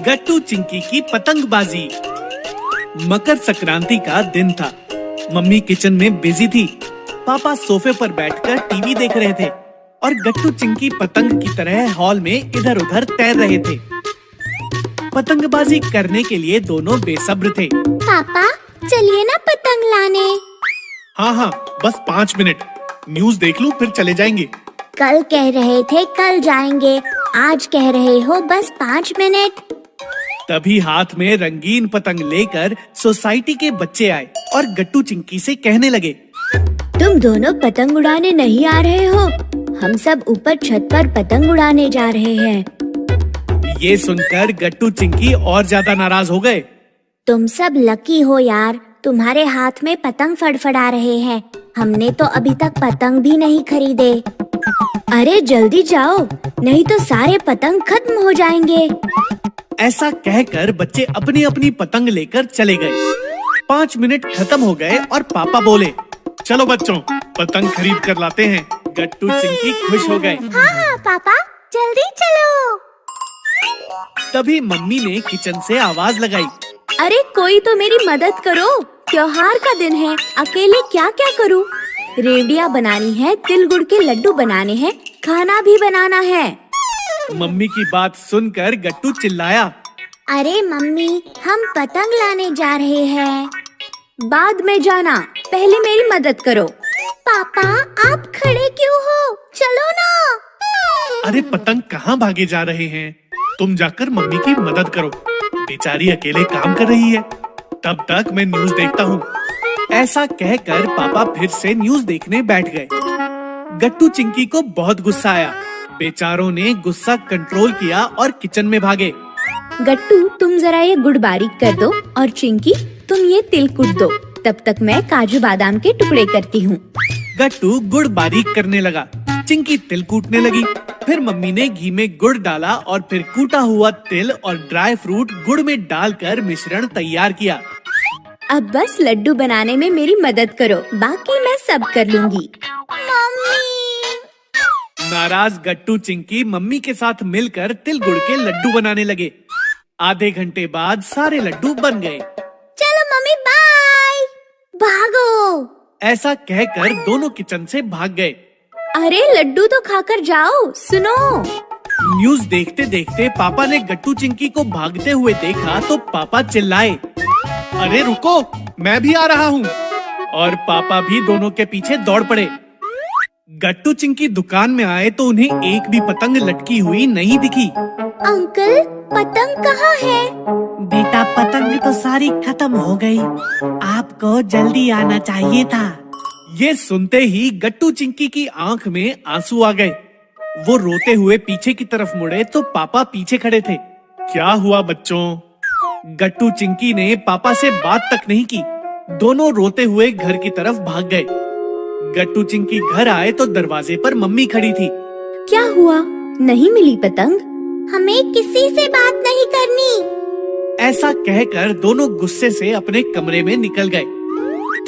गट्टू चिंकी की पतंगबाजी। मकर संक्रांति का दिन था। मम्मी किचन में बिजी थी। पापा सोफे पर बैठकर टीवी देख रहे थे और गट्टू चिंकी पतंग की तरह हॉल में इधर उधर तैर रहे थे। पतंगबाजी करने के लिए दोनों बेसब्र थे। पापा चलिए ना पतंग लाने। हाँ, बस 5 मिनट, न्यूज़ देख लूं फिर चले जाएंगे। कल कह रहे थे कल जाएंगे, आज कह रहे हो बस 5 मिनट। तभी हाथ में रंगीन पतंग लेकर सोसाइटी के बच्चे आए और गट्टू चिंकी से कहने लगे, तुम दोनों पतंग उड़ाने नहीं आ रहे हो? हम सब ऊपर छत पर पतंग उड़ाने जा रहे हैं। ये सुनकर गट्टू चिंकी और ज्यादा नाराज हो गए। तुम सब लकी हो यार, तुम्हारे हाथ में पतंग फड़फड़ा रहे हैं। हमने तो अभी तक पतंग भी नहीं खरीदे। अरे जल्दी जाओ, नहीं तो सारे पतंग खत्म हो जाएंगे। ऐसा कहकर बच्चे अपनी अपनी पतंग लेकर चले गए। 5 मिनट खत्म हो गए और पापा बोले, चलो बच्चों पतंग खरीद कर लाते हैं। गट्टू चिंकी खुश हो गए। हाँ पापा जल्दी चलो। तभी मम्मी ने किचन से आवाज लगाई, अरे कोई तो मेरी मदद करो, त्योहार का दिन है, अकेले क्या क्या करूँ? रेवड़ियाँ बनानी है, तिल गुड़ के लड्डू बनाने हैं, खाना भी बनाना है। मम्मी की बात सुनकर गट्टू चिल्लाया, अरे मम्मी हम पतंग लाने जा रहे हैं। बाद में जाना, पहले मेरी मदद करो। पापा आप खड़े क्यों हो, चलो ना। अरे पतंग कहाँ भागे जा रहे हैं, तुम जाकर मम्मी की मदद करो, बेचारी अकेले काम कर रही है। तब तक मैं न्यूज़ देखता हूँ। ऐसा कहकर पापा फिर से न्यूज़ देखने बैठ गए। गट्टू चिंकी को बहुत गुस्सा आया। बेचारों ने गुस्सा कंट्रोल किया और किचन में भागे। गट्टू तुम जरा ये गुड़ बारीक कर दो और चिंकी तुम ये तिल कूट दो, तब तक मैं काजू बादाम के टुकड़े करती हूँ। गट्टू गुड़ बारीक करने लगा, चिंकी तिल कूटने लगी। फिर मम्मी ने घी में गुड़ डाला और फिर कूटा हुआ तिल और ड्राई फ्रूट गुड़ में डालकर मिश्रण तैयार किया। अब बस लड्डू बनाने में मेरी मदद करो, बाकी मैं सब कर लूंगी। मम्मी। नाराज गट्टू चिंकी मम्मी के साथ मिलकर तिल गुड़ के लड्डू बनाने लगे। आधे घंटे बाद सारे लड्डू बन गए। चलो मम्मी बाय, भागो। ऐसा कहकर दोनों किचन से भाग गए। अरे लड्डू तो खाकर जाओ, सुनो। न्यूज़ देखते देखते पापा ने गट्टू चिंकी को भागते हुए देखा तो पापा चिल्लाए, अरे रुको, मैं भी आ रहा हूँ। और पापा भी दोनों के पीछे दौड़ पड़े। गट्टू चिंकी दुकान में आए तो उन्हें एक भी पतंग लटकी हुई नहीं दिखी। अंकल पतंग कहाँ है? बेटा पतंग तो सारी खत्म हो गई, आपको जल्दी आना चाहिए था। ये सुनते ही गट्टू चिंकी की आंख में आंसू आ गए। वो रोते हुए पीछे की तरफ मुड़े तो पापा पीछे खड़े थे। क्या हुआ बच्चों? गट्टू चिंकी ने पापा से बात तक नहीं की। दोनों रोते हुए घर की तरफ भाग गए। गट्टू चिंकी घर आए तो दरवाजे पर मम्मी खड़ी थी। क्या हुआ, नहीं मिली पतंग? हमें किसी से बात नहीं करनी। ऐसा कहकर दोनों गुस्से से अपने कमरे में निकल गए।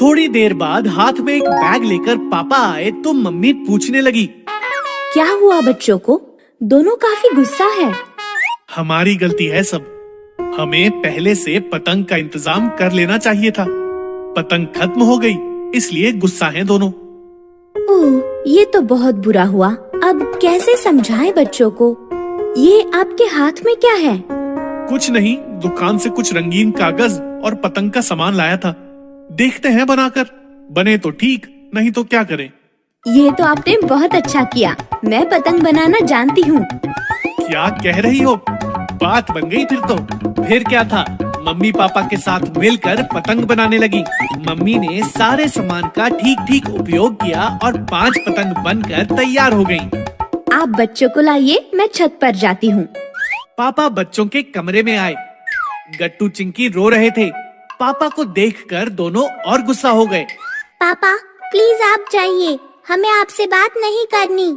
थोड़ी देर बाद हाथ में एक बैग लेकर पापा आए तो मम्मी पूछने लगी, क्या हुआ बच्चों को? दोनों काफी गुस्सा है। हमारी गलती है सब, हमें पहले से पतंग का इंतजाम कर लेना चाहिए था। पतंग खत्म हो गई इसलिए गुस्सा हैं दोनों। ओह, ये तो बहुत बुरा हुआ। अब कैसे समझाएं बच्चों को? ये आपके हाथ में क्या है? कुछ नहीं, दुकान से कुछ रंगीन कागज और पतंग का सामान लाया था। देखते हैं बनाकर, बने तो ठीक, नहीं तो क्या करें। ये तो आपने बहुत अच्छा किया, मैं पतंग बनाना जानती हूँ। क्या कह रही हो? बात बन गई फिर तो। फिर क्या था, मम्मी पापा के साथ मिलकर पतंग बनाने लगी। मम्मी ने सारे सामान का ठीक ठीक उपयोग किया और 5 पतंग बनकर तैयार हो गयी। आप बच्चों को लाइए, मैं छत पर जाती हूँ। पापा बच्चों के कमरे में आए। गट्टू चिंकी रो रहे थे। पापा को देखकर दोनों और गुस्सा हो गए। पापा प्लीज आप जाइए, हमें आपसे बात नहीं करनी।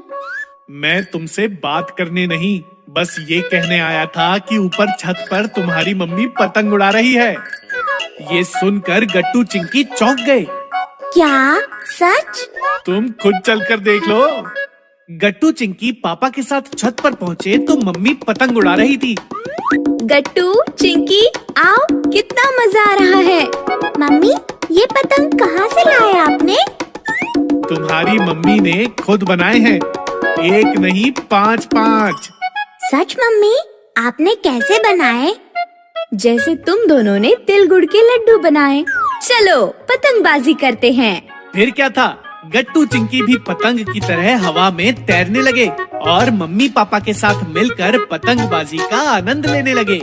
मैं तुमसे बात करने नहीं, बस ये कहने आया था कि ऊपर छत पर तुम्हारी मम्मी पतंग उड़ा रही है। ये सुनकर गट्टू चिंकी चौंक गए। क्या सच? तुम खुद चलकर देख लो। गट्टू चिंकी पापा के साथ छत पर पहुँचे तो मम्मी पतंग उड़ा रही थी। गट्टू, चिंकी, आओ, कितना मजा आ रहा है। मम्मी, ये पतंग कहाँ से लाए आपने? तुम्हारी मम्मी ने खुद बनाए हैं, एक नहीं 5-5। सच मम्मी, आपने कैसे बनाए? जैसे तुम दोनों ने तिल गुड़ के लड्डू बनाए। चलो पतंगबाजी करते हैं। फिर क्या था, गट्टू चिंकी भी पतंग की तरह हवा में तैरने लगे और मम्मी पापा के साथ मिलकर पतंगबाजी का आनंद लेने लगे।